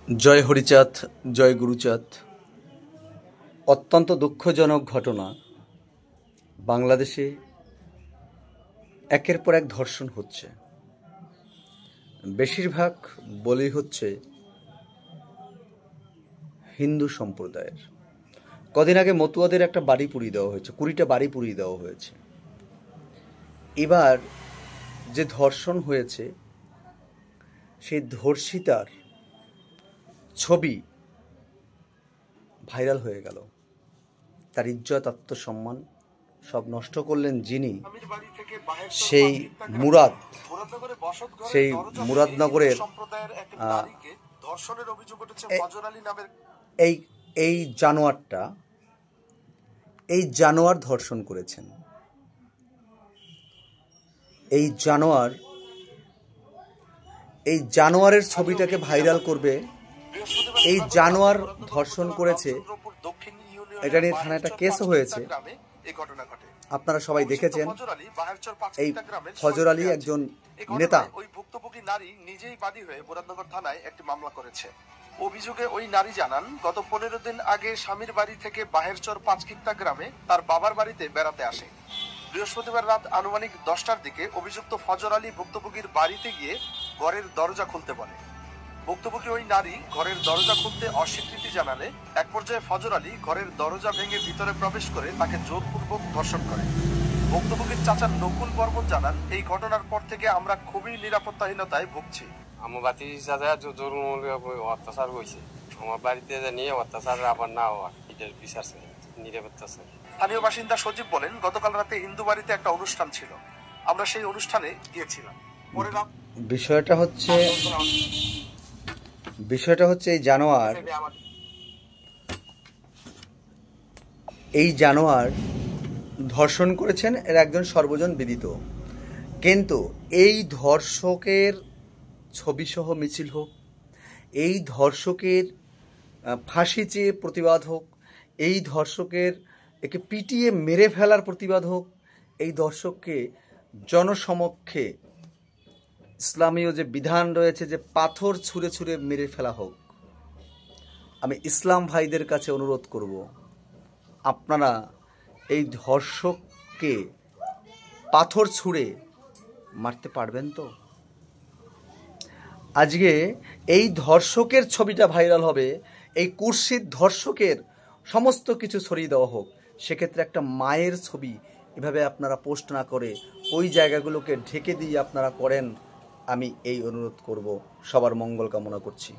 जय हरिचाँद जय गुरुचाँद। अत्यंत दुःखजनक घटना बांग्लादेशे एकेर पर एक धर्षण होच्छे। बेशिरभाग बलि होच्छे हिंदू सम्प्रदायेर। कदिन आगे मतुआदेर एक बाड़ी पुड़िये देওয়া হয়েছে, 20টা বাড়ি পুড়িয়ে দেওয়া হয়েছে। এবার যে ধর্ষণ হয়েছে সেই ধর্ষিতার ছবি ভাইরাল হয়ে গেল। তার ইজ্জত আত্মসম্মান সব নষ্ট করলেন যিনি, সেই মুরাদনগরের এই জানোয়ার ধর্ষণ করেছেন। এই জানোয়ারের ছবিটাকে ভাইরাল করবে। এই জানোয়ার ধর্ষণ করেছে, এটা নিয়ে থানায় একটা কেসও হয়েছে। আপনারা সবাই দেখেছেন। এই ফজর আলী একজন নেতা। ওই ভুক্তভোগী নারী নিজেই বাদী হয়ে মুরাদনগর থানায় একটি মামলা করেছে। অভিযোগে ওই নারী জানান, গত 15 দিন আগে স্বামীর বাড়ি থেকে বাহেরচর 5 কিত্তা গ্রামে তার বাবার বাড়িতে বেড়াতে আসে। বৃহস্পতিবার রাত আনুমানিক 10টার দিকে অভিযুক্ত ফজর আলী ভুক্তভোগীর বাড়িতে গিয়ে ঘরের দরজা খুলতে বলে। ভুক্তভোগী ওই নারী ঘরের দরজা খুলতে অস্বীকৃতি জানালে এক পর্যায়ে ফজর আলী ঘরের দরজা ভেঙে ভিতরে প্রবেশ করে তাকে জোরপূর্বক ধর্ষণ করে। ভুক্তভোগীর চাচা নকুল বর্মন জানান, এই ঘটনার পর থেকে আমরা খুবই নিরাপত্তাহীনতায় ভুগছি। আমার বাতি সাজা জোরমূলক অত্যাচার হয়েছে। আমার বাড়িতে নিয়ে অত্যাচার আবার না হওয়া, এটার বিচার চাই, নিরাপত্তা চাই। স্থানীয় বাসিন্দা সজীব বলেন, গতকাল রাতে হিন্দু বাড়িতে একটা অনুষ্ঠান ছিল, আমরা সেই অনুষ্ঠানে গিয়েছিলাম। বিষয়টা হচ্ছে এই জানোয়ার ধর্ষণ করেছেন, এর একজন সর্বজন বিদিত। কিন্তু এই ধর্ষকের ছবিসহ মিছিল হোক, এই ধর্ষকের ফাঁসি চেয়ে প্রতিবাদ হোক, এই ধর্ষকের একে পিটিয়ে মেরে ফেলার প্রতিবাদ হোক, এই ধর্ষককে জনসমক্ষে ইসলামীয় যে বিধান রয়েছে যে পাথর ছুঁড়ে ছুঁড়ে মেরে ফেলা হোক। আমি ইসলাম ভাইদের কাছে অনুরোধ করব, আপনারা এই ধর্ষককে পাথর ছুঁড়ে মারতে পারবেন তো? আজকে এই ধর্ষকের ছবিটা ভাইরাল হবে, এই কুৎসিত ধর্ষকের সমস্ত কিছু ছড়িয়ে দেওয়া হোক। সেক্ষেত্রে একটা মায়ের ছবি এভাবে আপনারা পোস্ট না করে ওই জায়গাগুলোকে ঢেকে দিয়ে আপনারা করেন। আমি এই অনুরোধ করব, সবার মঙ্গল কামনা করছি।